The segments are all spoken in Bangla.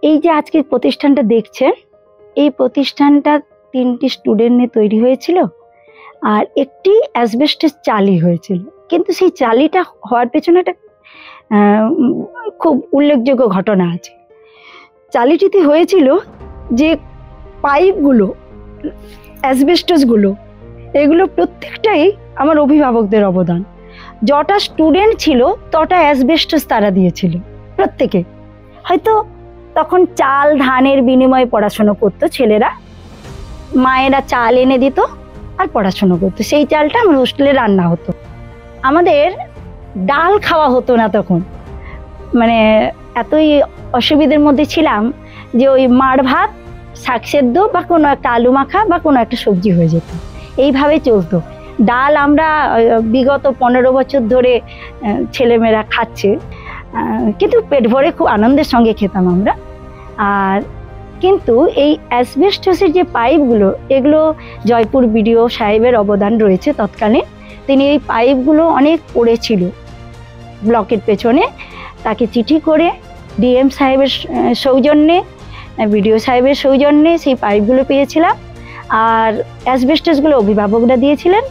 এই যে আজকে প্রতিষ্ঠানটা দেখছেন, এই প্রতিষ্ঠানটা 3টি স্টুডেন্ট নিয়ে তৈরি হয়েছিল আর একটি অ্যাসবেস্টস চালি হয়েছিল। কিন্তু সেই চালিটা হওয়ার পেছনে একটা খুব উল্লেখযোগ্য ঘটনা আছে। চালিটিতে হয়েছিল যে পাইপগুলো, অ্যাসবেস্টসগুলো, এগুলো প্রত্যেকটাই আমার অভিভাবকদের অবদান। যটা স্টুডেন্ট ছিল তটা অ্যাসবেস্টস তারা দিয়েছিল প্রত্যেকে। হয়তো তখন চাল ধানের বিনিময়ে পড়াশুনো করতো ছেলেরা, মায়েরা চাল এনে দিত আর পড়াশুনো করতো। সেই চালটা আমার হোস্টেলে রান্না হতো। আমাদের ডাল খাওয়া হতো না তখন, মানে এতই অসুবিধার মধ্যে ছিলাম যে ওই মাড় ভাত, শাক সেদ্ধ বা কোনো একটা আলু মাখা বা কোনো একটা সবজি হয়ে যেত, এইভাবে চলতো। ডাল আমরা বিগত 15 বছর ধরে ছেলেমেয়েরা খাচ্ছে, কিন্তু পেট ভরে খুব আনন্দের সঙ্গে খেতাম আমরা। আর কিন্তু এই অ্যাসবেস্টসের যে পাইপগুলো, এগুলো জয়পুর বিডিও সাহেবের অবদান রয়েছে তৎকালীন। তিনি এই পাইপগুলো অনেক পড়েছিল ব্লকের পেছনে, তাকে চিঠি করে ডিএম সাহেবের সৌজন্যে, বিডিও সাহেবের সৌজন্যে সেই পাইপগুলো পেয়েছিলাম। আর অ্যাসবেস্টসগুলো অভিভাবকরা দিয়েছিলেন।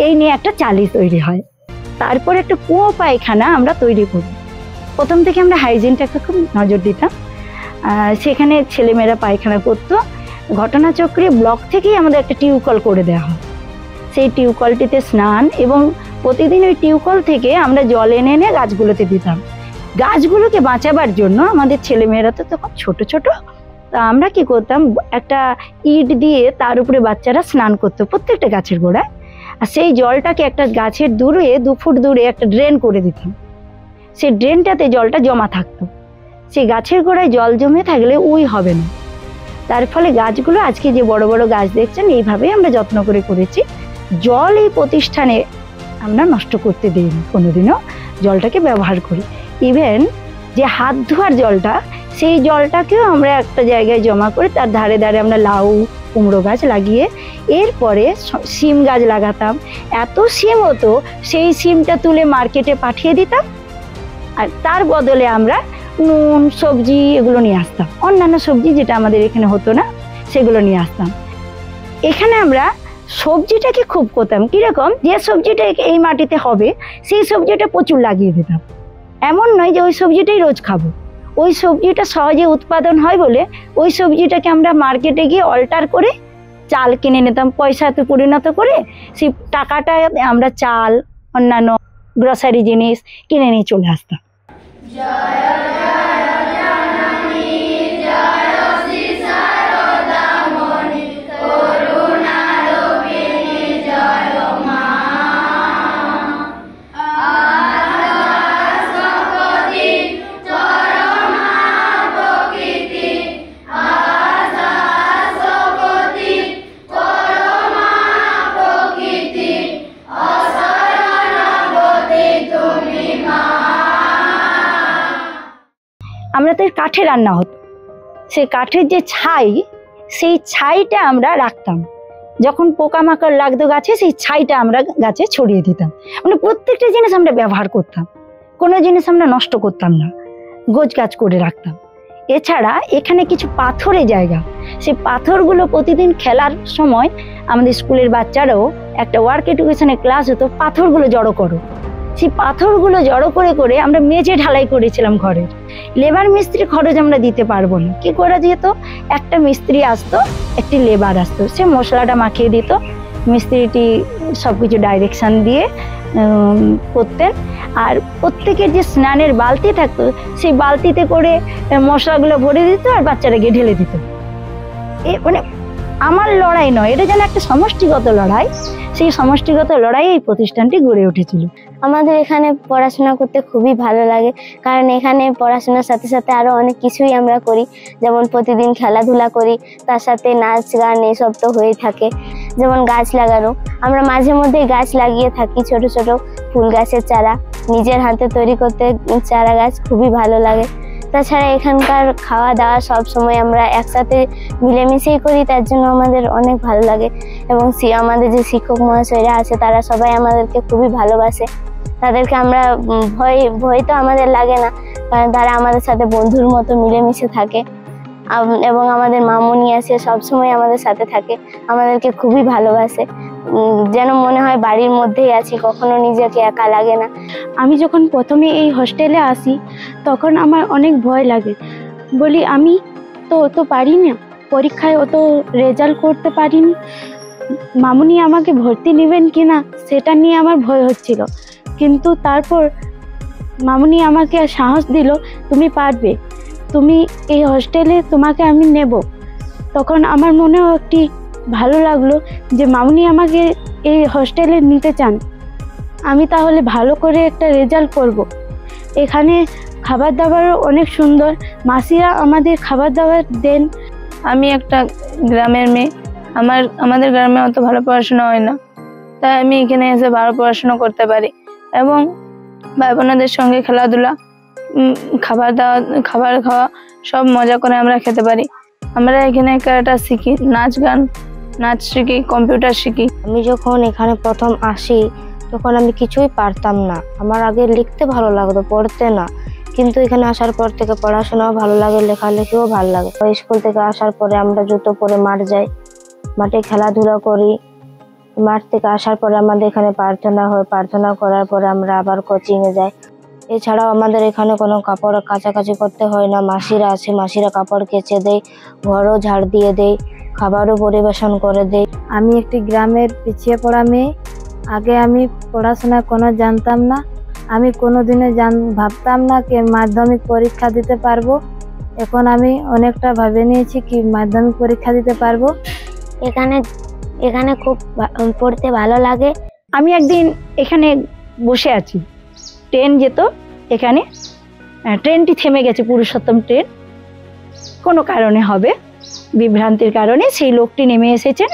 এই নিয়ে একটা চালি তৈরি হয়। তারপর একটা কুয়ো পায়খানা আমরা তৈরি করি। প্রথম থেকে আমরা হাইজিনটাকে খুব নজর দিতাম। সেখানে ছেলেমেয়েরা পায়খানা করতো। ঘটনাচক্রে ব্লক থেকেই আমাদের একটা টিউবকল করে দেওয়া হয়। সেই টিউবকলটিতে স্নান এবং প্রতিদিন ওই টিউবকল থেকে আমরা জল এনে এনে গাছগুলোতে দিতাম। গাছগুলোকে বাঁচাবার জন্য আমাদের ছেলেমেয়েরা তো তখন ছোট ছোট, তা আমরা কি করতাম, একটা ইট দিয়ে তার উপরে বাচ্চারা স্নান করতো প্রত্যেকটা গাছের গোড়ায়। আর সেই জলটাকে একটা গাছের দূরে 2 ফুট দূরে একটা ড্রেন করে দিতাম। সেই ড্রেনটাতে জলটা জমা থাকতো। সেই গাছের গোড়ায় জল জমে থাকলে উই হবে না। তার ফলে গাছগুলো আজকে যে বড় বড় গাছ দেখছেন, এইভাবেই আমরা যত্ন করে করেছি। জল এই প্রতিষ্ঠানে আমরা নষ্ট করতে দিইনি, কোনোদিনও জলটাকে ব্যবহার করি। ইভেন যে হাত ধোয়ার জলটা, সেই জলটাকেও আমরা একটা জায়গায় জমা করে তার ধারে ধারে আমরা লাউ কুমড়ো গাছ লাগিয়ে, এরপরে সিম গাছ লাগাতাম। এত সিম হতো, সেই সিমটা তুলে মার্কেটে পাঠিয়ে দিতাম। আর তার বদলে আমরা নুন, সবজি এগুলো নিয়ে আসতাম। অন্যান্য সবজি যেটা আমাদের এখানে হতো না, সেগুলো নিয়ে আসতাম। এখানে আমরা সবজিটাকে খুব করতাম, কিরকম, যে সবজিটা এই মাটিতে হবে সেই সবজিটা প্রচুর লাগিয়ে দিতাম। এমন নয় যে ওই সবজিটাই রোজ খাবো। ওই সবজিটা সহজে উৎপাদন হয় বলে ওই সবজিটাকে আমরা মার্কেটে গিয়ে অল্টার করে চাল কিনে নিতাম, পয়সাতে পরিণত করে সেই টাকাটা আমরা চাল, অন্যান্য গ্রসারি জিনিস কিনে নিয়ে চলে আসতাম। আমরা তো কাঠে রান্না হতো, সেই কাঠের যে ছাই, সেই ছাইটা আমরা রাখতাম। যখন পোকামাকড় লাগতো গাছে, সেই ছাইটা আমরা গাছে ছড়িয়ে দিতাম। মানে প্রত্যেকটা জিনিস আমরা ব্যবহার করতাম, কোনো জিনিস আমরা নষ্ট করতাম না, গোছ গাছ করে রাখতাম। এছাড়া এখানে কিছু পাথরের জায়গা, সেই পাথরগুলো প্রতিদিন খেলার সময় আমাদের স্কুলের বাচ্চারাও একটা ওয়ার্ক এডুকেশনের ক্লাস হতো, পাথরগুলো জড়ো করো। সেই পাথরগুলো জড়ো করে করে আমরা মেঝে ঢালাই করেছিলাম ঘরের। লেবার মিস্ত্রি খরচ আমরা দিতে পারবো না, কি করা যেত, একটা মিস্ত্রি আসতো, একটি লেবার আসতো, সে মশলাটা মাখিয়ে দিত, মিস্ত্রিটি সবকিছু ডাইরেকশন দিয়ে করতেন। আর প্রত্যেকের যে স্নানের বালতি থাকতো, সেই বালতিতে করে মশলাগুলো ভরে দিত আর বাচ্চারা গিয়ে ঢেলে দিত। মানে আমার লড়াই নয়, এটা যেন একটা সমষ্টিগত লড়াই। সেই সমষ্টিগত লড়াই এই প্রতিষ্ঠানটি গড়ে উঠেছিল। আমাদের এখানে পড়াশোনা করতে খুবই ভালো লাগে, কারণ এখানে পড়াশোনার সাথে সাথে আরো অনেক কিছুই আমরা করি। যেমন প্রতিদিন খেলাধুলা করি, তার সাথে নাচ গান এসব তো হয়ে থাকে। যেমন গাছ লাগানো, আমরা মাঝে মধ্যে গাছ লাগিয়ে থাকি, ছোট ছোট ফুল গাছের চারা নিজের হাতে তৈরি করতে চারা গাছ খুবই ভালো লাগে। তাছাড়া এখানকার খাওয়া দাওয়া সব সময় আমরা একসাথে মিলেমিশেই করি, তার জন্য আমাদের অনেক ভালো লাগে। এবং আমাদের যে শিক্ষক মহাশয়রা আছে, তারা সবাই আমাদেরকে খুবই ভালোবাসে। তাদেরকে আমরা ভয় ভয় তো আমাদের লাগে না, কারণ তারা আমাদের সাথে বন্ধুর মতো মিলেমিশে থাকে। এবং আমাদের মামুনি আছে, সবসময় আমাদের সাথে থাকে, আমাদেরকে খুবই ভালোবাসে। যেন মনে হয় বাড়ির মধ্যেই আছি, কখনো নিজেকে একা লাগে না। আমি যখন প্রথমে এই হোস্টেলে আসি তখন আমার অনেক ভয় লাগে, বলি আমি তো অত পারি না, পরীক্ষায় অত রেজাল্ট করতে পারিনি, মামুনি আমাকে ভর্তি নেবেন কিনা সেটা নিয়ে আমার ভয় হচ্ছিল। কিন্তু তারপর মামুনি আমাকে সাহস দিল, তুমি পারবে, তুমি এই হোস্টেলে তোমাকে আমি নেব। তখন আমার মনেও একটি ভালো লাগলো যে মামুনি আমাকে এই হোস্টেলে নিতে চান, আমি তাহলে ভালো করে একটা রেজাল্ট করব। এখানে খাবার দাবারও অনেক সুন্দর, মাসিরা আমাদের খাবার দাবার দেন। আমি একটা গ্রামের মেয়ে, আমাদের গ্রামে অত ভালো পড়াশোনা হয় না, তাই আমি এখানে এসে ভালো পড়াশোনা করতে পারি এবং ভাই বোনদের সঙ্গে খেলাধুলা, খাবার খাওয়া সব মজা করে আমরা খেতে পারি। আমরা এখানে ক্যারাটা শিখি, নাচ শিখি, কম্পিউটার শিখি। আমি যখন এখানে প্রথম আসি তখন আমি কিছুই পারতাম না, আমার আগে লিখতে ভালো লাগতো, পড়তে না। কিন্তু এখানে আসার পর থেকে পড়াশোনাও ভালো লাগে, লেখালেখিও ভালো লাগে। স্কুল থেকে আসার পরে আমরা জুতো পরে মাঠ যাই, মাঠে খেলাধুলা করি। মাঠ থেকে আসার পরে আমাদের এখানে প্রার্থনা হয়, প্রার্থনা করার পরে আমরা আবার কোচিংয়ে যাই। এছাড়াও আমাদের এখানে কোনো কাপড় কাচাকাচি করতে হয় না, মাসিরা আছে, মাসিরা কাপড় কেচে দেয়, ঘরও ঝাড় দিয়ে দেয়, খাবারও পরিবেশন করে দেয়। আমি একটি গ্রামের পিছিয়ে পড়া মেয়ে, আগে আমি পড়াশোনা কোনো জানতাম না, আমি কোনোদিনও ভাবতাম না কি মাধ্যমিক পরীক্ষা দিতে পারবো। এখন আমি অনেকটা ভেবে নিয়েছি কি মাধ্যমিক পরীক্ষা দিতে পারবো। এখানে খুব পড়তে ভালো লাগে। আমি একদিন এখানে বসে আছি, ট্রেন যেত এখানে, ট্রেনটি থেমে গেছে, পুরুষোত্তম ট্রেন, কোনো কারণে হবে, বিভ্রান্তির কারণে সেই লোকটি নেমে এসেছেন,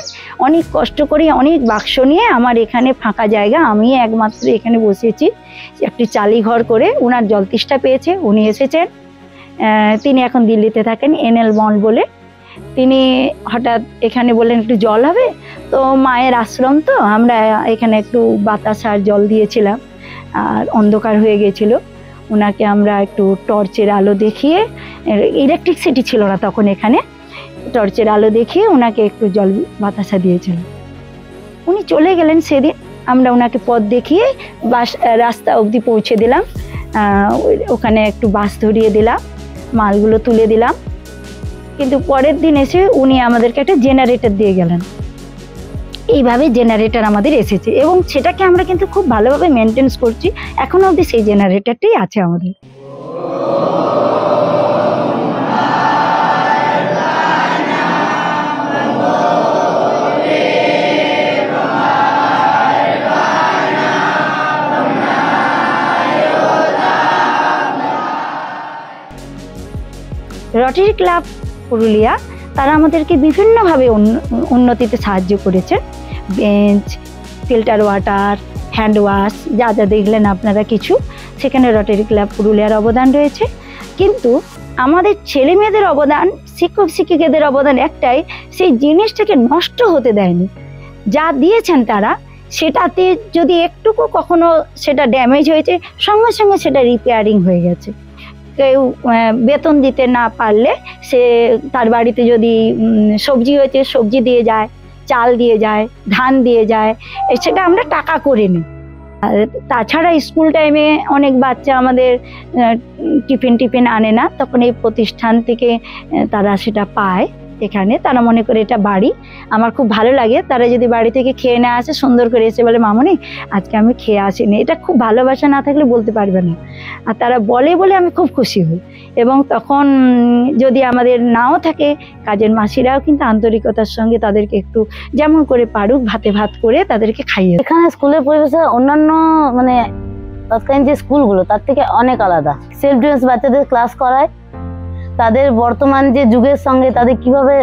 অনেক কষ্ট করে অনেক বাক্স নিয়ে আমার এখানে ফাঁকা জায়গা, আমি একমাত্র এখানে বসেছি, একটি চালি ঘর করে। উনার জল তেষ্টা পেয়েছে, উনি এসেছেন, তিনি এখন দিল্লিতে থাকেন, NL বন্ড বলে। তিনি হঠাৎ এখানে বললেন একটু জল হবে, তো মায়ের আশ্রম তো, আমরা এখানে একটু বাতাস আর জল দিয়েছিলাম, আর অন্ধকার হয়ে গেছিল, ওনাকে আমরা একটু টর্চের আলো দেখিয়ে, ইলেকট্রিসিটি ছিল না তখন এখানে, টর্চের আলো দেখিয়ে ওনাকে একটু জল বাতাসা দিয়েছিলাম। উনি চলে গেলেন সেদিন, আমরা ওনাকে পথ দেখিয়ে রাস্তা অবধি পৌঁছে দিলাম, ওখানে একটু বাস ধরিয়ে দিলাম, মালগুলো তুলে দিলাম। কিন্তু পরের দিন এসে উনি আমাদেরকে একটা জেনারেটর দিয়ে গেলেন। এইভাবে জেনারেটর আমাদের এসেছে এবং সেটাকে আমরা কিন্তু খুব ভালোভাবে মেনটেন্স করছি, এখনো অবধি সেই জেনারেটরটাই আছে আমাদের। রটারি ক্লাব পুরুলিয়া তারা আমাদেরকে বিভিন্নভাবে উন্নতিতে সাহায্য করেছেন। Bench, filter water, hand wash, যা যা দেখলেন আপনারা কিছু, সেখানে রটারি ক্লাব পুরুলিয়ার অবদান রয়েছে। কিন্তু আমাদের ছেলে মেয়েদের অবদান, শিক্ষক শিক্ষিকাদের অবদান একটাই, সেই জিনিসটাকে নষ্ট হতে দেয়নি। যা দিয়েছেন তারা, সেটাতে যদি একটুকু কখনো সেটা ড্যামেজ হয়েছে, সঙ্গে সঙ্গে সেটা রিপেয়ারিং হয়ে গেছে। কেউ বেতন দিতে না পারলে সে তার বাড়িতে যদি সবজি হয়েছে সবজি দিয়ে যায়, চাল দিয়ে যায়, ধান দিয়ে যায়, সেটা আমরা টাকা করে নিই। আর তাছাড়া স্কুল টাইমে অনেক বাচ্চা আমাদের টিফিন আনে না, তখন এই প্রতিষ্ঠান থেকে তারা সেটা পায়। এখানে তারা মনে করে এটা বাড়ি। আমার খুব ভালো লাগে, তারা যদি বাড়ি থেকে খেয়ে না আসে, সুন্দর করে এসে বলে মামনি আজকে আমি খেয়ে আসিনি, এটা খুব ভালোবাসা না থাকলে বলতে পারবে না। আর তারা বলে বলে আমি খুব খুশি হই। এবং তখন যদি আমাদের নাও থাকে, কাজের মাসিরাও কিন্তু আন্তরিকতার সঙ্গে তাদেরকে একটু যেমন করে পারুক ভাতে ভাত করে তাদেরকে খাইয়ে। এখানে স্কুলের পরিবেশে অন্যান্য মানে তৎকালীন যে স্কুলগুলো তার থেকে অনেক আলাদা। সেলফ ডিফেন্স বাচ্চাদের ক্লাস করায়, তাদের বর্তমান যে যুগের সঙ্গে তাদের কিভাবে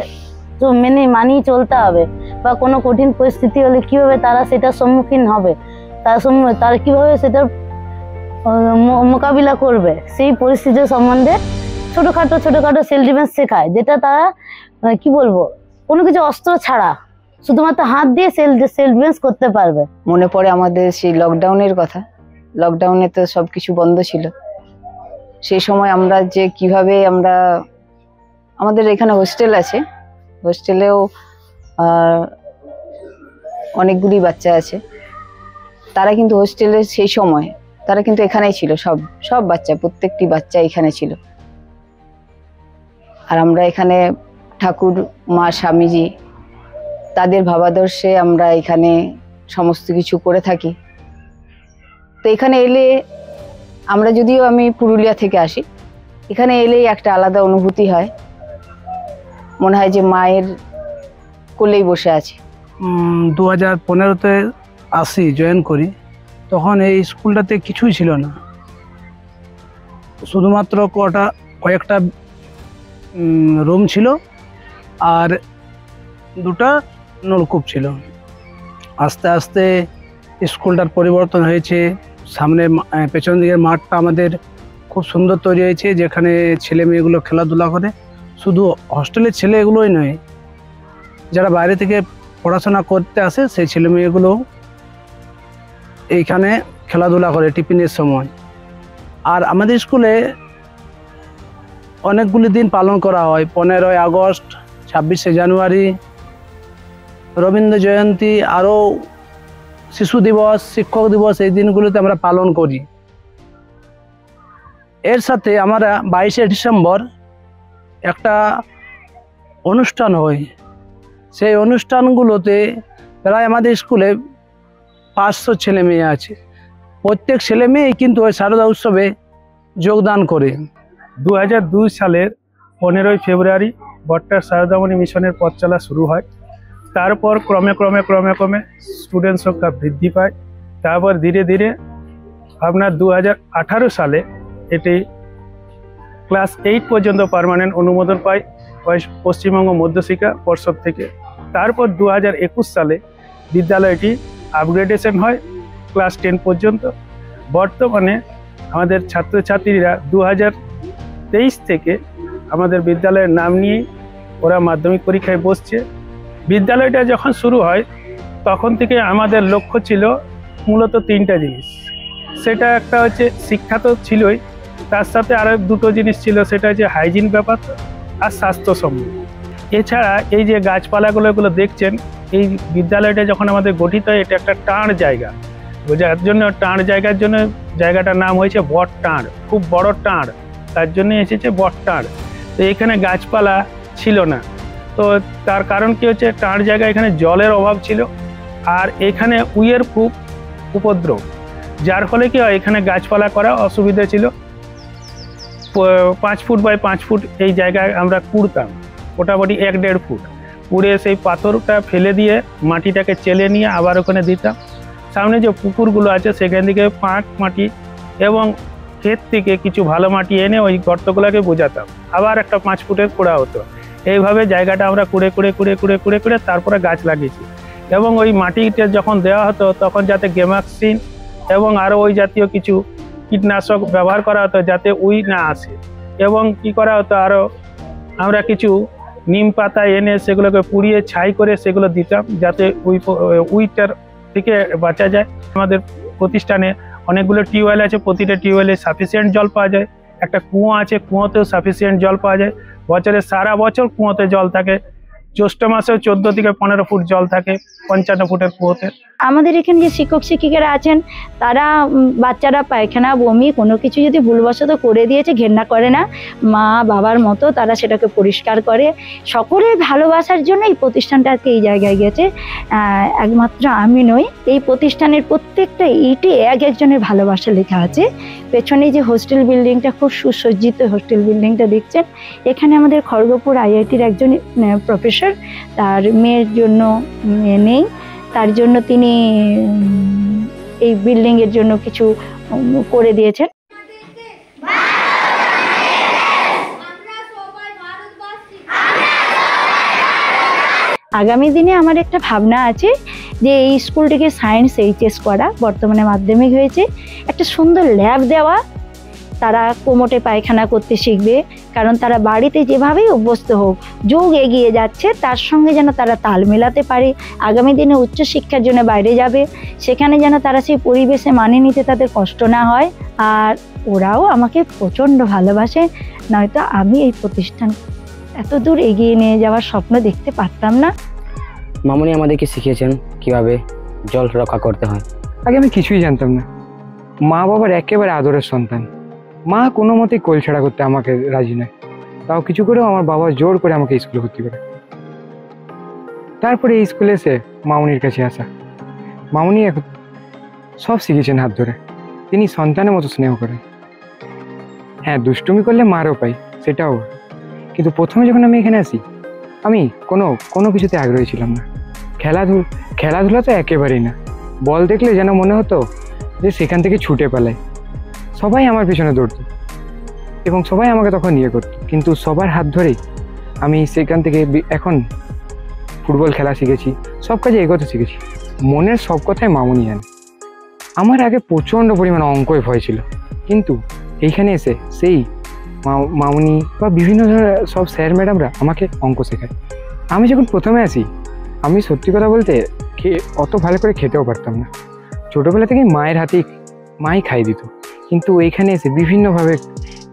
মানিয়ে চলতে হবে, বা কোনো কঠিন পরিস্থিতি হলে কিভাবে তারা সেটার সম্মুখীন হবে, তারা কিভাবে সেটার মোকাবিলা করবে, সেই পরিস্থিতির সম্বন্ধে ছোটখাটো সেলফ ডিফেন্স শেখায়, যেটা তারা কি বলবো, কোনো কিছু অস্ত্র ছাড়া শুধুমাত্র হাত দিয়ে সেলফ ডিফেন্স করতে পারবে। মনে পড়ে আমাদের সেই লকডাউনের কথা, লকডাউনে তো সব কিছু বন্ধ ছিল। সেই সময় আমরা যে কিভাবে আমরা, আমাদের এখানে হোস্টেল আছে, হোস্টেলেও অনেকগুলি বাচ্চা আছে, তারা কিন্তু হোস্টেলে সেই সময় তারা কিন্তু এখানেই ছিল, সব বাচ্চা, প্রত্যেকটি বাচ্চা এখানে ছিল। আর আমরা এখানে ঠাকুর মা স্বামীজি তাদের ভাবাদর্শে আমরা এখানে সমস্ত কিছু করে থাকি। তো এখানে এলে আমরা, যদিও আমি পুরুলিয়া থেকে আসি, এখানে এলেই একটা আলাদা অনুভূতি হয়, মনে হয় যে মায়ের কোলেই বসে আছি। 2015-তে আসি, জয়েন করি। তখন এই স্কুলটাতে কিছুই ছিল না, শুধুমাত্র কয়েকটা রুম ছিল আর দুটা নলকূপ ছিল। আস্তে আস্তে স্কুলটার পরিবর্তন হয়েছে। সামনে পেছন দিকের মাঠটা আমাদের খুব সুন্দর তৈরি হয়েছে, যেখানে ছেলে মেয়েগুলো খেলাধুলা করে। শুধু হস্টেলের ছেলেগুলোই নয়, যারা বাইরে থেকে পড়াশোনা করতে আসে সেই ছেলে মেয়েগুলো এইখানে খেলাধুলা করে টিফিনের সময়। আর আমাদের স্কুলে অনেকগুলি দিন পালন করা হয়, 15ই আগস্ট, 26শে জানুয়ারি, রবীন্দ্র জয়ন্তী, আরও শিশু দিবস, শিক্ষক দিবস, এই দিনগুলোতে আমরা পালন করি। এর সাথে আমরা 22শে ডিসেম্বর একটা অনুষ্ঠান হয়। সেই অনুষ্ঠানগুলোতে প্রায় আমাদের স্কুলে 500 ছেলে মেয়ে আছে। প্রত্যেক ছেলে মেয়েই কিন্তু ওই শারদা উৎসবে যোগদান করে। 2002 সালের 15ই ফেব্রুয়ারি বট্টার শারদামণি মিশনের পথ চলা শুরু হয়। তারপর ক্রমে স্টুডেন্ট সংখ্যা বৃদ্ধি পায়। তারপর ধীরে ধীরে আপনার 2018 সালে এটি ক্লাস 8 পর্যন্ত পার্মানেন্ট অনুমোদন পায় পশ্চিমবঙ্গ মধ্যশিক্ষা পর্ষদ থেকে। তারপর 2021 সালে বিদ্যালয়টি আপগ্রেডেশন হয় ক্লাস 10 পর্যন্ত। বর্তমানে আমাদের ছাত্রছাত্রীরা 2023 থেকে আমাদের বিদ্যালয়ের নাম নিয়ে ওরা মাধ্যমিক পরীক্ষায় বসছে। বিদ্যালয়টা যখন শুরু হয় তখন থেকে আমাদের লক্ষ্য ছিল মূলত 3টা জিনিস। সেটা একটা হচ্ছে শিক্ষা তো ছিলই, তার সাথে আরও 2টো জিনিস ছিল, সেটা হচ্ছে হাইজিন ব্যাপার আর স্বাস্থ্যসম্মত। এছাড়া এই যে গাছপালাগুলো দেখছেন, এই বিদ্যালয়টা যখন আমাদের গঠিত হয় এটা একটা টাঁড় জায়গা, যার জন্য টাঁড় জায়গার জন্য জায়গাটার নাম হয়েছে বট টাঁড়, খুব বড় টাঁড়, তার জন্য এসেছে বট টাঁড়। তো এখানে গাছপালা ছিল না, তো তার কারণ কি হচ্ছে, টাঁড় জায়গা, এখানে জলের অভাব ছিল আর এখানে উইয়ের খুব উপদ্রব, যার ফলে কি হয় এখানে গাছপালা করা অসুবিধা ছিল। 5 ফুট বাই 5 ফুট এই জায়গায় আমরা কুড়তাম, মোটামুটি 1-1.5 ফুট কুড়ে সেই পাথরটা ফেলে দিয়ে মাটিটাকে চেলে নিয়ে আবার ওখানে দিতাম। সামনে যে পুকুরগুলো আছে সেখান থেকে পাঁক মাটি এবং ক্ষেত থেকে কিছু ভালো মাটি এনে ওই গর্তগুলোকে বোঝাতাম, আবার একটা 5 ফুটের খোঁড়া হতো। এইভাবে জায়গাটা আমরা কুড়ে তারপরে গাছ লাগিয়েছি। এবং ওই মাটিটা যখন দেওয়া হতো তখন যাতে গেমাক্সিন এবং আরও ওই জাতীয় কিছু কীটনাশক ব্যবহার করা হতো যাতে উই না আসে। এবং কি করা হতো, আরও আমরা কিছু নিম পাতা এনে সেগুলোকে পুড়িয়ে ছাই করে সেগুলো দিতাম যাতে উইটার থেকে বাঁচা যায়। আমাদের প্রতিষ্ঠানে অনেকগুলো টিউবওয়েল আছে, প্রতিটা টিউবওয়েলে সাফিসিয়েন্ট জল পাওয়া যায়। একটা কুয়ো আছে, কুয়োতেও সাফিসিয়েন্ট জল পাওয়া যায়। বছরে সারা বছর কুয়োতে জল থাকে। জ্যৈষ্ঠ মাসেও 14 থেকে 15 ফুট জল থাকে 55 ফুটের কুয়োতে। আমাদের এখানে যে শিক্ষক শিক্ষিকারা আছেন তারা বাচ্চারা পায়খানা বমি কোনো কিছু যদি ভুলবশত করে দিয়েছে ঘেন্না করে না, মা বাবার মতো তারা সেটাকে পরিষ্কার করে। সকলের ভালোবাসার জন্য এই প্রতিষ্ঠানটা আজকে এই জায়গায় গেছে। একমাত্র আমি নই, এই প্রতিষ্ঠানের প্রত্যেকটা ইটে একজনের ভালোবাসা লেখা আছে। পেছনে যে হোস্টেল বিল্ডিংটা, খুব সুসজ্জিত হোস্টেল বিল্ডিংটা দেখছেন, এখানে আমাদের খড়গপুর IITর একজন প্রফেসর, তার মেয়ের জন্য নেই, তার জন্য তিনি এই বিল্ডিং এর জন্য কিছু করে দিয়েছেন। আগামী দিনে আমার একটা ভাবনা আছে যে এই স্কুলটিকে সায়েন্স HS করা, বর্তমানে মাধ্যমিক হয়েছে, একটা সুন্দর ল্যাব দেওয়া, তারা কোমটে পায়খানা করতে শিখবে, কারণ তারা বাড়িতে যেভাবেই অভ্যস্ত হোক, যুগ এগিয়ে যাচ্ছে তার সঙ্গে যেন তারা তাল মেলাতে পারে। আগামী দিনে উচ্চশিক্ষার জন্য বাইরে যাবে, সেখানে যেন তারা সেই পরিবেশে মানিয়ে নিতে তাদের কষ্ট না হয়। আর ওরাও আমাকে প্রচণ্ড ভালোবাসে, নয়তো আমি এই প্রতিষ্ঠান এত দূর এগিয়ে নিয়ে যাওয়ার স্বপ্ন দেখতে পারতাম না। মামুনি আমাদেরকে শিখিয়েছেন কিভাবে জল রক্ষা করতে হয়। আগে আমি কিছুই জানতাম না। মা বাবার একেবারে আদরের সন্তান। মা কোনো মতেই কোল ছাড়া করতে আমাকে রাজি নয়, তাও কিছু করেও আমার বাবা জোর করে আমাকে স্কুলে ভর্তি করে। তারপরে এই স্কুলে এসে মামুনির কাছে আসা। মামুনি এখন সব শিখেছেন হাত ধরে। তিনি সন্তানের মতো স্নেহ করেন। হ্যাঁ, দুষ্টুমি করলে মারও পাই, সেটাও। কিন্তু প্রথমে যখন আমি এখানে আসি, আমি কোনো কিছুতে আগ্রহী ছিলাম না। খেলাধুলা তো একেবারেই না। বল দেখলে যেন মনে হতো যে সেখান থেকে ছুটে পালায়। সবাই আমার পিছনে দৌড়তো এবং সবাই আমাকে তখন নিয়ে করতো, কিন্তু সবার হাত ধরেই আমি সেখান থেকে এখন ফুটবল খেলা শিখেছি, সব কাজে এগোতে শিখেছি। মনের সব কথাই মামুনি জানে। আমার আগে প্রচণ্ড পরিমাণে অঙ্কই ভয় ছিল, কিন্তু এইখানে এসে সেই মামুনি বা বিভিন্ন ধরনের সব স্যার ম্যাডামরা আমাকে অঙ্ক শেখায়। আমি যখন প্রথমে আসি, আমি সত্যি কথা বলতে অত ভালো করে খেতেও পারতাম না। ছোটোবেলা থেকেই মায়ের হাতেই মাই খাই দিত, কিন্তু এইখানে এসে বিভিন্নভাবে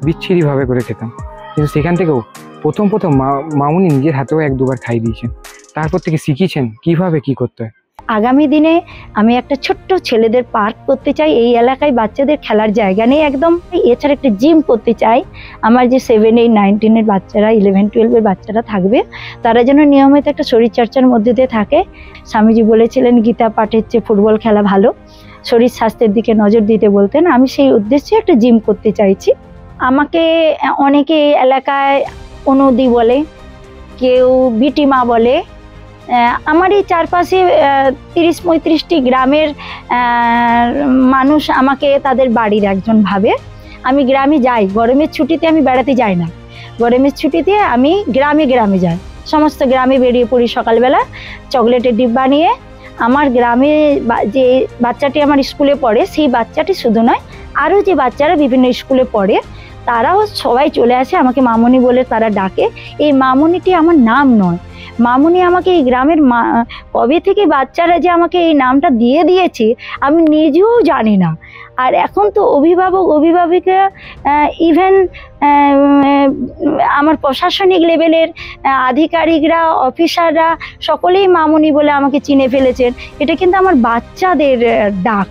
বিচ্ছিরিভাবে করে খেতাম। কিন্তু সেখান থেকেও প্রথম মামুনি নিজের হাতেও 1-2 বার খাই দিয়েছেন। তারপর থেকে শিখিয়েছেন কিভাবে কি করতে হয়। আগামী দিনে আমি একটা ছোট্ট ছেলেদের পার্ক করতে চাই, এই এলাকায় বাচ্চাদের খেলার জায়গা নেই একদম। এছাড়া একটা জিম করতে চাই। আমার যে 7, 8, 19 বাচ্চারা, 11, 12 বাচ্চারা থাকবে, তারা যেন নিয়মিত একটা শরীরচর্চার মধ্যে দিয়ে থাকে। স্বামীজি বলেছিলেন গীতা পাঠের চেয়ে ফুটবল খেলা ভালো, শরীর স্বাস্থ্যের দিকে নজর দিতে বলতেন। আমি সেই উদ্দেশ্যে একটা জিম করতে চাইছি। আমাকে অনেকে এলাকায় অনুদি বলে, কেউ বিটি মা বলে। আমার এই চারপাশে 30-35টি গ্রামের মানুষ আমাকে তাদের বাড়ির একজন ভাবে। আমি গ্রামে যাই, গরমের ছুটিতে আমি বেড়াতে যাই না। গরমের ছুটিতে আমি গ্রামে যাই, সমস্ত গ্রামে বেরিয়ে পড়ি সকালবেলা চকলেটের ডিব্বা নিয়ে। আমার গ্রামে যে বাচ্চাটি আমার স্কুলে পড়ে, সেই বাচ্চাটি শুধু নয়, আরও যে বাচ্চারা বিভিন্ন স্কুলে পড়ে, তারাও সবাই চলে আসে আমাকে মামুনি বলে তারা ডাকে। এই মামুনিটি আমার নাম নয়, মামুনি আমাকে এই গ্রামের কবে থেকে বাচ্চারা যে আমাকে এই নামটা দিয়ে দিয়েছে আমি নিজেও জানি না। আর এখন তো অভিভাবিকা ইভেন আমার প্রশাসনিক লেভেলের আধিকারিকরা, অফিসাররা সকলেই মামুনি বলে আমাকে চিনে ফেলেছেন। এটা কিন্তু আমার বাচ্চাদের ডাক।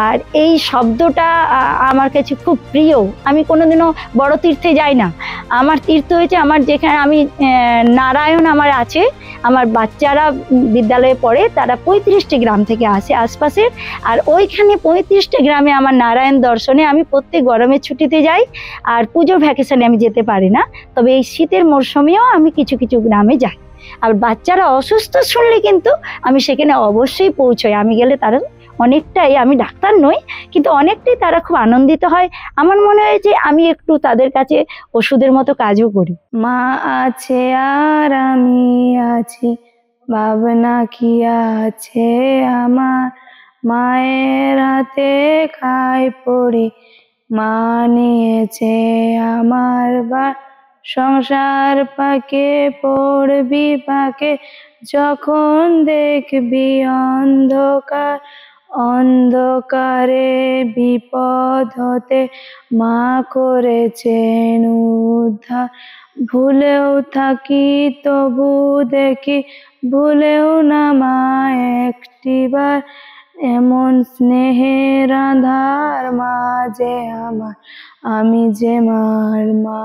আর এই শব্দটা আমার কাছে খুব প্রিয়। আমি কোনোদিনও বড় তীর্থে যাই না। আমার তীর্থ হয়েছে আমার যেখানে আমি নারায়ণ আমার আছে, আমার বাচ্চারা বিদ্যালয়ে পড়ে, তারা 35টি গ্রাম থেকে আসে আশপাশের। আর ওইখানে 35টি গ্রামে আমার নারায়ণ দর্শনে আমি প্রত্যেক গরমের ছুটিতে যাই। আর পুজোর ভ্যাকেশনে আমি যেতে পারি না, তবে এই শীতের মরশুমেও আমি কিছু কিছু গ্রামে যাই। আর বাচ্চারা অসুস্থ শুনলে কিন্তু আমি সেখানে অবশ্যই পৌঁছই। আমি গেলে তারা অনেকটাই, আমি ডাক্তার নই কিন্তু অনেকটাই তারা খুব আনন্দিত হয়। আমার মনে হয় যে আমি একটু তাদের কাছে ওষুধের মতো কাজও করি। মা আছে আর আমি আছি, ভাবনা কি আছে আমার, মায়ের হাতে খাই পড়ি, মা নিয়েছে আমার বা সংসার পাকে পড়বি পাকে, যখন দেখবি অন্ধকার, অন্ধকারে বিপদ হতে মা করেছেন উদ্ধার। ভুলেও থাকি তবু দেখি, ভুলেও না মা একটিবার, এমন স্নেহের আধার মা যে আমার, আমি যে মার মা।